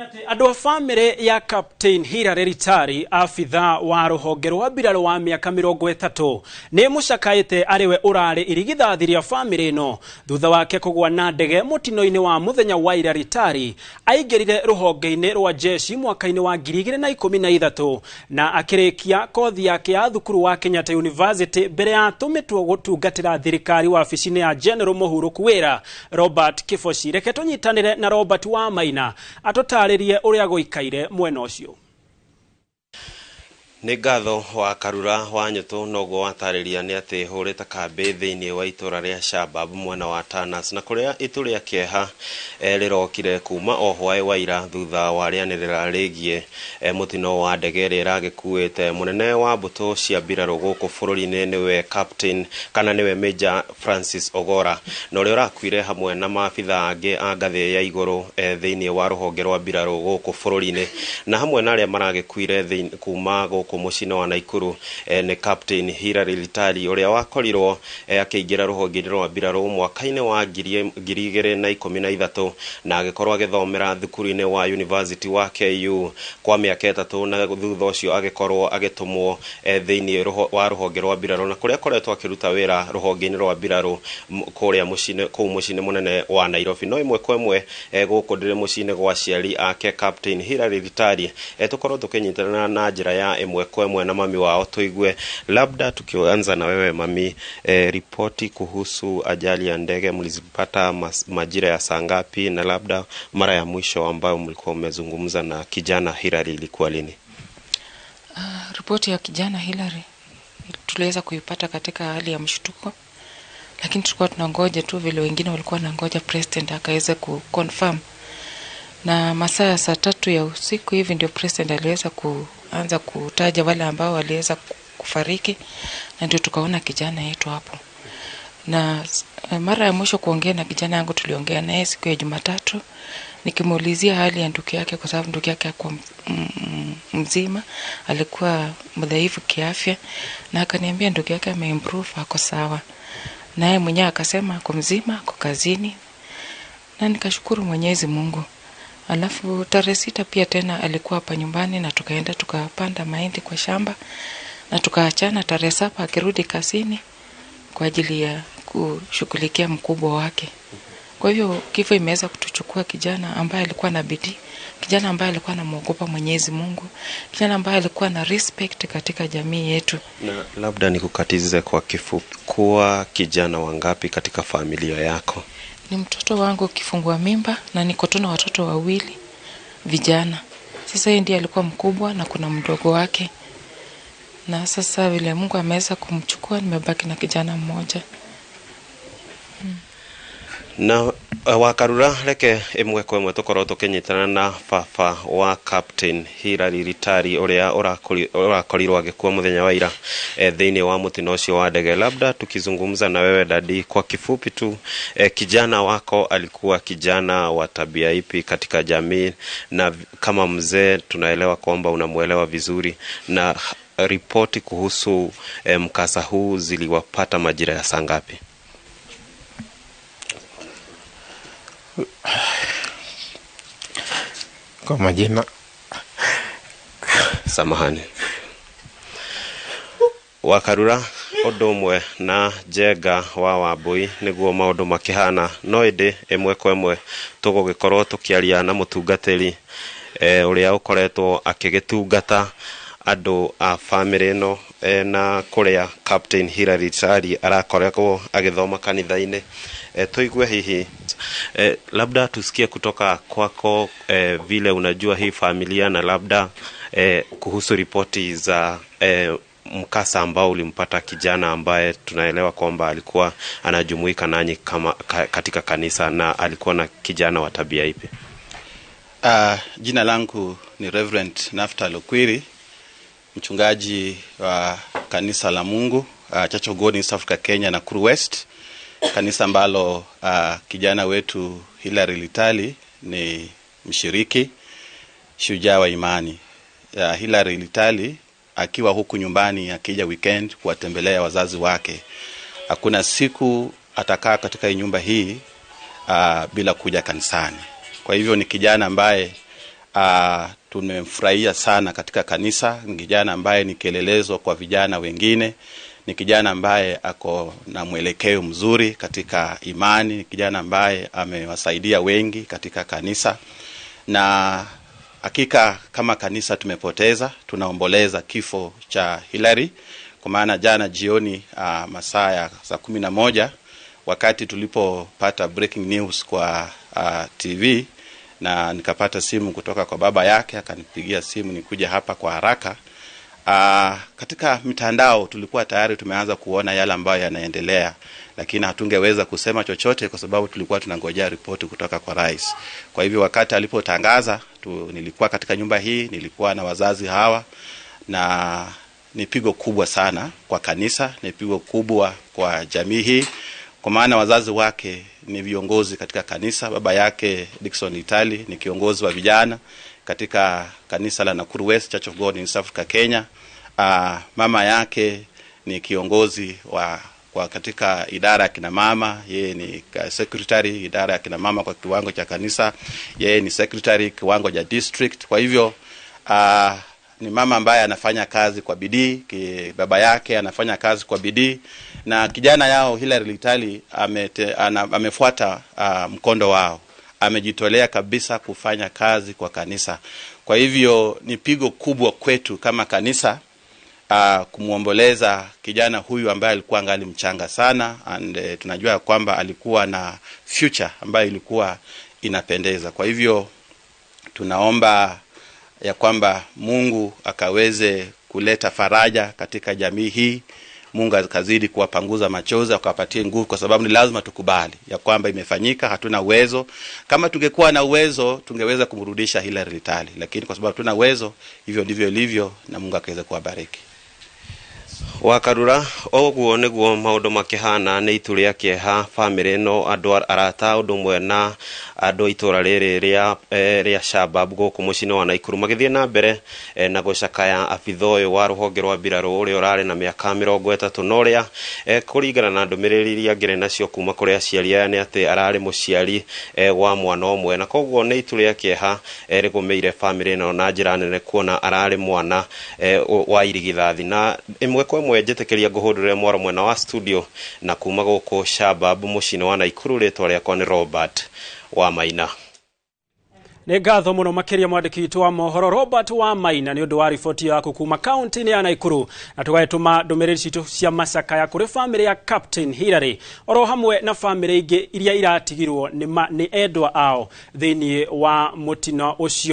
Andũ a family ya Captain Hilary Ritari, afitha wa rũhonge rwa mbirarũ wa mĩaka 30, nĩ mũcakaĩte arĩwe ũrarĩ irigithathi rĩa family ĩno thutha wake kũgwa na ndege mũtino-inĩ wa mũthenya wa ira. Ritari aingĩrire rũhonge-inĩ rwa jeshi mwaka-inĩ wa 2013 na akĩrĩkia kothi yake ya thukuru wa Kenyatta University mbere ya atũmĩtwo gũtungatĩra thirikari wa wabici-inĩ ya General Mũhurũku wĩra Robert Kibochi. Reke tũnyitanĩre na Robert wa Maina atũtarĩrie ũrĩa gũikaire mwena ũcio. Nĩ ngatho wa Karura wa Nyũtũ noguo watarĩria nĩ atĩ hũrĩte kambĩ thĩinĩ wa itũra rĩa Shabab mwena wa Tanas, na kũrĩa itu rĩa kĩeha rĩrokire kuma o hwaĩ wa ira thutha wa rĩanĩrĩra rĩgiĩ mũtino wa ndege ĩrĩa ĩragĩkuĩte mũnene wa mbũtũ cia mbirarũ gũkũ bũrũri-inĩ nĩwe Captain kana nĩwe Major Francis Ogora, na ũrĩa ũrakuire hamwe na maabitha angĩ a ngathĩ ya igũrũ thĩinĩ wa rũhonge rwa mbirarũ gũkũ bũrũri-inĩ, na hamwe na arĩa maragĩkuire kuma gũkũ mũciĩ wa Naikuru nĩ Captain Hilary Ritari ũrĩa wakorirwo akĩingĩra rũhonge rwa mbirarũ mwaka-inĩ wa 2013 na agĩkorwo agĩthomera thukuru-inĩ wa University wa KU kwa mĩaka 3, na thutha ũcio agĩkorwo agĩtũmwo thĩinĩ wa rũhonge rwa mbirarũ, na kũrĩa akoretwo akĩruta wĩra rũhonge-inĩ rwa mbirarũ kũrĩa mũciĩ mũnene wa Nairobi. No imwe kwa imwe gũkũ ndĩrĩ mũciĩ gwa ciari ake Captain Hilary Ritari tũkorwo tũkĩnyitana na njĩra ya imwe kwa imwe na mami wao tuigue. Labda tukianza na wewe mami, ripoti kuhusu ajali ya ndege mlizipata majira ya saa ngapi, na labda mara ya mwisho ambayo mlikuwa mmezungumza na kijana Hilary ilikuwa lini? Ripoti ya kijana Hilary tuliweza kuipata katika hali ya mshtuko, lakini tulikuwa tunangoja tu vile wengine walikuwa wanangoja president akaweza kuconfirm, na masaa ya saa 3 ya usiku hivi ndio president aliweza kuanza kutaja wale ambao waliweza kufariki, na ndio tukaona kijana yetu hapo. Na mara ya mwisho kuongea na kijana yangu tuliongea naye siku ya Jumatatu nikimuulizia hali ya ndugu yake, kwa sababu ndugu yake alikuwa mzima, alikuwa mdhaifu kiafya, na akaniambia ndugu yake ameimprove, ako sawa. Naye mwenyewe akasema ako mzima, ako kazini, na nikashukuru Mwenyezi Mungu. Alafu tarehe 6 pia tena alikuwa hapa nyumbani, na tukaenda tukapanda mahindi kwa shamba, na tukaachana tarehe 7 akirudi kazini kwa ajili ya kushughulikia mkubwa wake. Kwa hivyo kifo imeweza kutuchukua kijana ambaye alikuwa na bidii, kijana ambaye alikuwa anamuogopa Mwenyezi Mungu, kijana ambaye alikuwa na respect katika jamii yetu. Na labda nikukatize kwa kifupi, kuwa kijana wangapi katika familia yako? Ni mtoto wangu kifungua mimba, na niko tu na watoto wawili vijana. Sasa yeye ndiye alikuwa mkubwa na kuna mdogo wake, na sasa vile Mungu ameweza kumchukua nimebaki na kijana mmoja. Na wa Karura, reke imwe kwa imwe tukorwo tukinyitana na baba wa Captain Hilary Ritari ũrĩa ũrakorirwo agĩkua mũthenya wa ira thĩinĩ wa mũtino ũcio wa ndege. Labda tukizungumza na wewe dadi, kwa kifupi tu, kijana wako alikuwa kijana wa tabia ipi katika jamii, na kama mzee tunaelewa kwamba unamuelewa vizuri, na ripoti kuhusu mkasa huu ziliwapata majira ya saa ngapi? Kwa majina samahani wa Karura ũndũ ũmwe na Njenga wa Wambui nĩguo maũndũ makĩhana, no ĩndĩ ĩmwe kwa ĩmwe tũgũgĩkorwo tũkĩaria na mũtungatĩri ũrĩa ũkoretwo akĩgĩtungata andũ a family ĩno na kũrĩa Captain Hilary Ritari arakoragwo agĩthoma kanitha-inĩ. Tuigue hihi labda tusikie kutoka kwako vile unajua hii familia, na labda kuhusu ripoti za mkasa ambao ulimpata kijana ambaye tunaelewa kwamba alikuwa anajumuika nanyi kama katika kanisa, na alikuwa na kijana wa tabia ipi? Jina langu ni Reverend Naftali Okwiri, mchungaji wa kanisa la Mungu Church of God in South Africa Kenya, Nakuru West, kanisa ambalo kijana wetu Hilary Ritari ni mshiriki shujaa wa imani. Hilary Ritari akiwa huku nyumbani akija weekend kuwatembelea wazazi wake, hakuna siku atakaa katika nyumba hii bila kuja kanisani. Kwa hivyo ni kijana ambaye tumemfurahia sana katika kanisa. Ni kijana ambaye ni kielelezo kwa vijana wengine, ni kijana ambaye ako na mwelekeo mzuri katika imani, ni kijana ambaye amewasaidia wengi katika kanisa. Na hakika kama kanisa tunaomboleza kifo cha Hilary, kwa maana jana jioni masaa ya saa 11 wakati tulipopata breaking news kwa TV, na nikapata simu kutoka kwa baba yake, akanipigia simu nikuja hapa kwa haraka. Katika mitandao tulikuwa tayari tumeanza kuona yale ambayo yanaendelea, lakini hatungeweza kusema chochote kwa sababu tulikuwa tunangojea ripoti kutoka kwa rais. Kwa hivyo wakati alipotangaza nilikuwa katika nyumba hii, nilikuwa na wazazi hawa, na ni pigo kubwa sana kwa kanisa, ni pigo kubwa kwa jamii hii, kwa maana wazazi wake ni viongozi katika kanisa. Baba yake Dickson Itali ni kiongozi wa vijana katika kanisa la Nakuru West Church of God in South Africa Kenya. Mama yake ni kiongozi kwa katika idara ya kina mama, yeye ni secretary idara ya kina mama kwa kiwango cha kanisa, yeye ni secretary kiwango cha district. Kwa hivyo ni mama ambaye anafanya kazi kwa bidii, baba yake anafanya kazi kwa bidii, na kijana yao Hilary Itali amefuata mkondo wao, amejitolea kabisa kufanya kazi kwa kanisa. Kwa hivyo ni pigo kubwa kwetu kama kanisa kumuomboleza kijana huyu ambaye alikuwa angali mchanga sana, and tunajua kwamba alikuwa na future ambayo ilikuwa inapendeza. Kwa hivyo tunaomba ya kwamba Mungu akaweze kuleta faraja katika jamii hii, Mungu akazidi kuwapanguza machozi, akawapatie nguvu, kwa sababu ni lazima tukubali ya kwamba imefanyika, hatuna uwezo. Kama tungekuwa na uwezo tungeweza kumrudisha Hilary Itali, lakini kwa sababu hatuna uwezo, hivyo ndivyo ilivyo, na Mungu akaweza kuwabariki. Wakarura oguo niguo maundu makihana ni itu ria kieha family no andu arata undu mwe na andu itura riri ria Shabab guku mucini wa Naikuru magithie na mbere na gucakaya abitho uyu wa ruhonge rwa mbirarũ uri urari na miaka 30 no ria kuringana na ndumiriri iria ngire nacio kuma kuri aciari aya ni ati arari muciari wa mwana omwe, na koguo ni itu ria kieha rigumeire family no na njira nene kuona arari mwana wa irigithathi. Na imwe kwa imwe njetekeria nguhundure mwaro mwena wa studio na kuma guku Shabab mucini wa Naikuru, ritwa riakwa ni Robert wa Maina. Nĩ ngatho mũno makĩria mwandĩki witũ wa mohoro Robert wa Maina nĩ ũndũ wa riboti yaku kuma kaunti-inĩ ya Naikuru, na tũgatũma ndũmĩrĩri citũ cia macakaya kũrĩ family ya Captain Hilary, oro hamwe na family ingĩ iria iratigirwo nĩ endwa ao thĩinĩ wa mũtino ũcio.